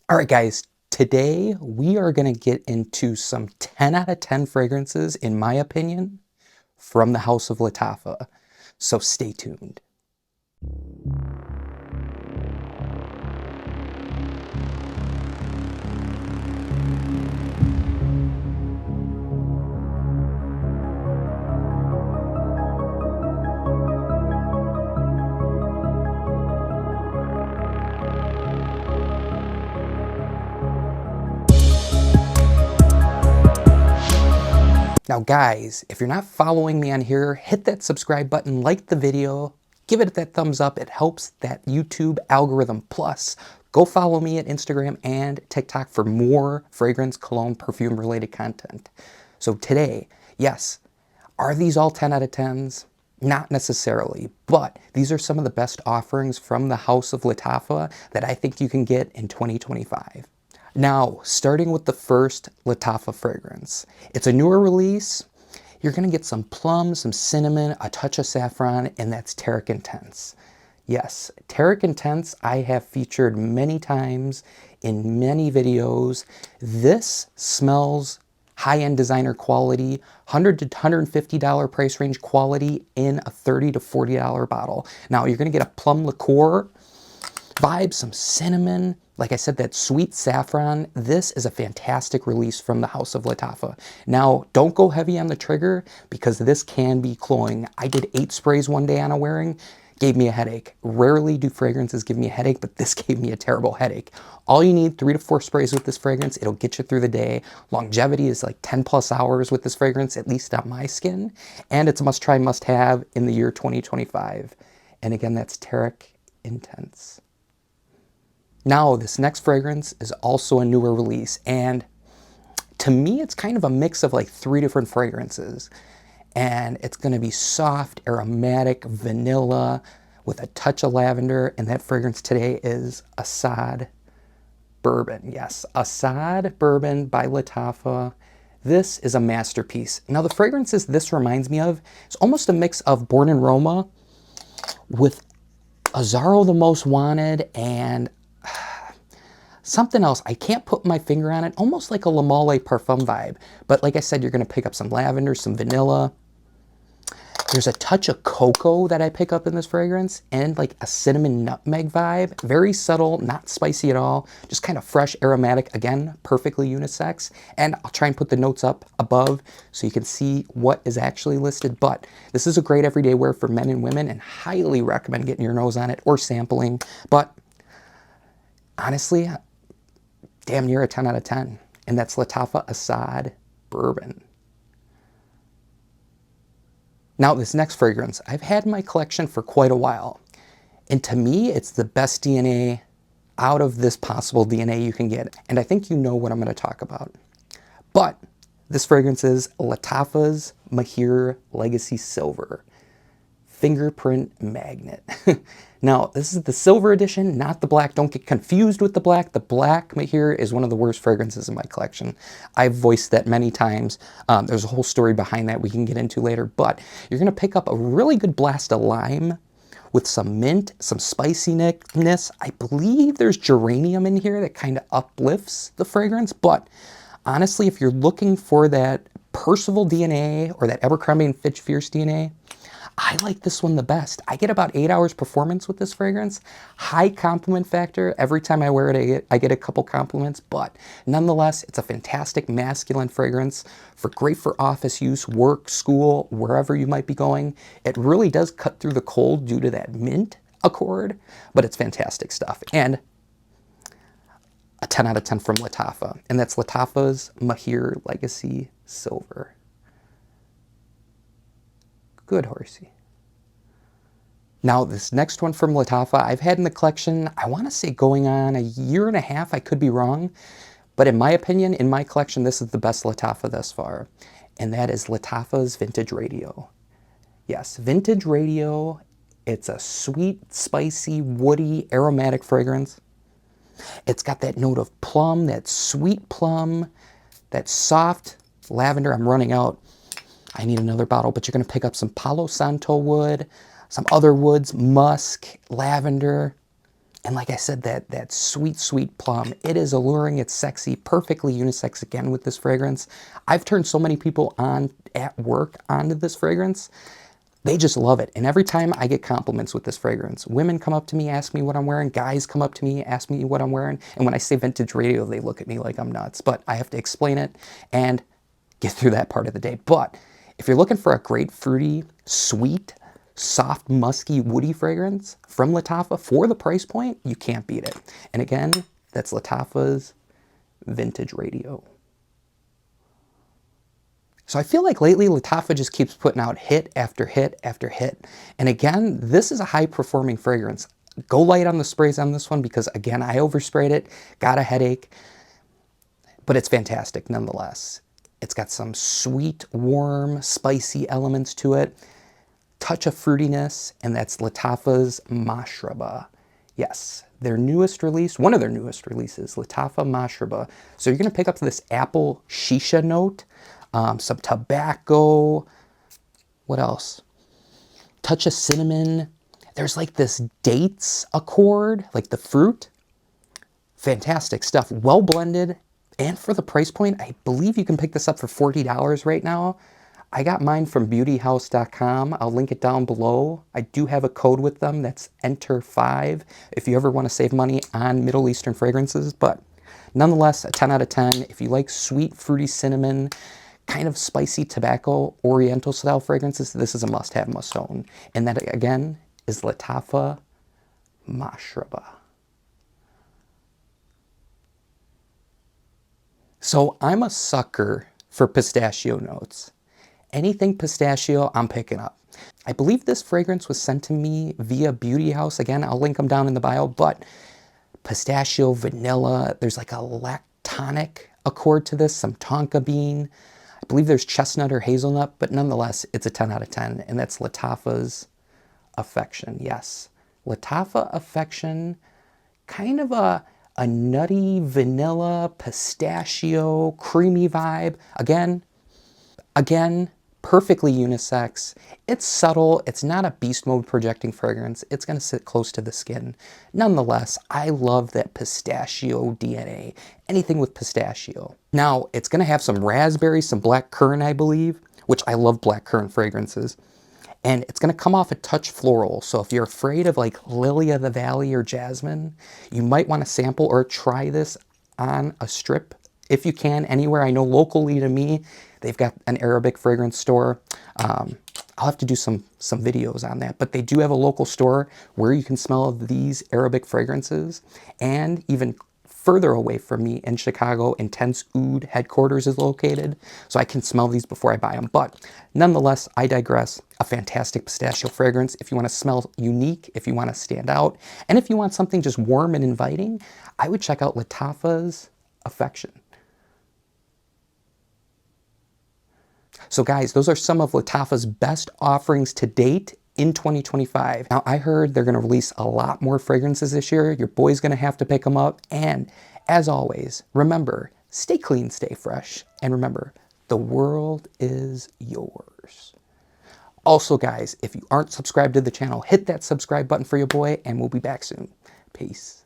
All right, guys, today we are going to get into some 10 out of 10 fragrances, in my opinion, from the House of Lattafa. So stay tuned. Now, guys, if you're not following me on here, hit that subscribe button, like the video, give it that thumbs up. It helps that YouTube algorithm. Plus, go follow me at Instagram and TikTok for more fragrance, cologne, perfume related content. So today, yes, are these all 10 out of 10s? Not necessarily, but these are some of the best offerings from the House of Lattafa that I think you can get in 2025. Now, starting with the first Lattafa fragrance. It's a newer release. You're gonna get some plum, some cinnamon, a touch of saffron, and that's Terric Intense. Yes, Terric Intense I have featured many times in many videos. This smells high-end designer quality, $100 to $150 price range quality in a $30 to $40 bottle. Now, you're gonna get a plum liqueur vibe, some cinnamon, like I said, that sweet saffron. This is a fantastic release from the House of Lattafa. Now, don't go heavy on the trigger because this can be cloying. I did 8 sprays one day on a wearing, gave me a headache. Rarely do fragrances give me a headache, but this gave me a terrible headache. All you need, 3 to 4 sprays with this fragrance. It'll get you through the day. Longevity is like 10 plus hours with this fragrance, at least on my skin. And it's a must try, must have in the year 2025. And again, that's Terric Intense. Now, this next fragrance is also a newer release, and to me, it's kind of a mix of like 3 different fragrances. And it's gonna be soft, aromatic, vanilla, with a touch of lavender, and that fragrance today is Assad Bourbon. Yes, Assad Bourbon by Lattafa. This is a masterpiece. Now, the fragrances this reminds me of is almost a mix of Born in Roma with Azzaro the Most Wanted and something else. I can't put my finger on it, almost like a La Mole Parfum vibe. But like I said, you're gonna pick up some lavender, some vanilla. There's a touch of cocoa that I pick up in this fragrance, and like a cinnamon nutmeg vibe. Very subtle, not spicy at all, just kind of fresh, aromatic, again, perfectly unisex. And I'll try and put the notes up above so you can see what is actually listed. But this is a great everyday wear for men and women, and highly recommend getting your nose on it or sampling. But honestly, damn near a 10 out of 10. And that's Lattafa Assad Bourbon. Now, this next fragrance, I've had in my collection for quite a while. And to me, it's the best DNA out of this possible DNA you can get. And I think you know what I'm gonna talk about. But this fragrance is Lattafa's Mahir Legacy Silver Fingerprint Magnet. Now, this is the silver edition, not the black. Don't get confused with the black. The black Mahir is one of the worst fragrances in my collection. I've voiced that many times. There's a whole story behind that we can get into later, but you're gonna pick up a really good blast of lime with some mint, some spiciness. I believe there's geranium in here that kind of uplifts the fragrance, but honestly, if you're looking for that Percival DNA or that Abercrombie & Fitch Fierce DNA, I like this one the best. I get about 8 hours performance with this fragrance. High compliment factor. Every time I wear it, I get a couple compliments, but nonetheless, it's a fantastic masculine fragrance great for office use, work, school, wherever you might be going. It really does cut through the cold due to that mint accord, but it's fantastic stuff. And a 10 out of 10 from Lattafa, and that's Lattafa's Mahir Legacy Silver. Good horsey. Now, this next one from Lattafa, I've had in the collection, I want to say going on a year and a half. I could be wrong. But in my opinion, in my collection, this is the best Lattafa thus far. And that is Lattafa's Vintage Radio. Yes, Vintage Radio. It's a sweet, spicy, woody, aromatic fragrance. It's got that note of plum, that sweet plum, that soft lavender. I'm running out. I need another bottle, but you're going to pick up some Palo Santo wood, some other woods, musk, lavender, And like I said, that sweet, sweet plum, it is alluring, it's sexy, perfectly unisex again with this fragrance. I've turned so many people on at work onto this fragrance. They just love it. And every time I get compliments with this fragrance, women come up to me, ask me what I'm wearing, guys come up to me, ask me what I'm wearing. And when I say vintage radio, they look at me like I'm nuts, but I have to explain it and get through that part of the day. But if you're looking for a great fruity, sweet, soft, musky, woody fragrance from Lattafa for the price point, you can't beat it. And again, that's Lattafa's Vintage Radio. So I feel like lately Lattafa just keeps putting out hit after hit after hit. And again, this is a high performing fragrance. Go light on the sprays on this one because again, I oversprayed it, got a headache, but it's fantastic nonetheless. It's got some sweet, warm, spicy elements to it. Touch of fruitiness, and that's Lattafa's Maxaroma. Yes, their newest release, one of their newest releases, Lattafa Maxaroma. So you're gonna pick up this apple shisha note, some tobacco, what else? Touch of cinnamon. There's like this dates accord, like the fruit. Fantastic stuff, well blended. And for the price point, I believe you can pick this up for $40 right now. I got mine from BeautyHouse.com. I'll link it down below. I do have a code with them. That's Enter5 if you ever want to save money on Middle Eastern fragrances. But nonetheless, a 10 out of 10. If you like sweet, fruity cinnamon, kind of spicy tobacco, oriental style fragrances, this is a must-have, must-own. And that, again, is Lattafa Maxaroma. So I'm a sucker for pistachio notes. Anything pistachio, I'm picking up. I believe this fragrance was sent to me via BeautyHouse. Again, I'll link them down in the bio, but pistachio, vanilla, there's like a lactonic accord to this, some tonka bean. I believe there's chestnut or hazelnut, but nonetheless, it's a 10 out of 10, and that's Lattafa's Affection. Yes, Lattafa Affection, kind of a nutty, vanilla, pistachio, creamy vibe. Again, perfectly unisex. It's subtle. It's not a beast mode projecting fragrance. It's going to sit close to the skin. Nonetheless, I love that pistachio DNA. Anything with pistachio. Now, it's going to have some raspberry, some black currant, I believe, which I love black currant fragrances. And it's going to come off a touch floral. So if you're afraid of like Lily of the Valley or jasmine, you might want to sample or try this on a strip if you can, anywhere. I know locally to me, they've got an Arabic fragrance store. I'll have to do some videos on that, but they do have a local store where you can smell these Arabic fragrances. And even further away from me in Chicago, Intense Oud headquarters is located, so I can smell these before I buy them. But nonetheless, I digress. A fantastic pistachio fragrance if you want to smell unique, if you want to stand out, and if you want something just warm and inviting, I would check out Lattafa's Affection. So guys, those are some of Lattafa's best offerings to date in 2025. Now, I heard they're going to release a lot more fragrances this year. Your boy's going to have to pick them up. And as always, remember, stay clean, stay fresh. And remember, the world is yours. Also, guys, if you aren't subscribed to the channel, hit that subscribe button for your boy, and we'll be back soon. Peace.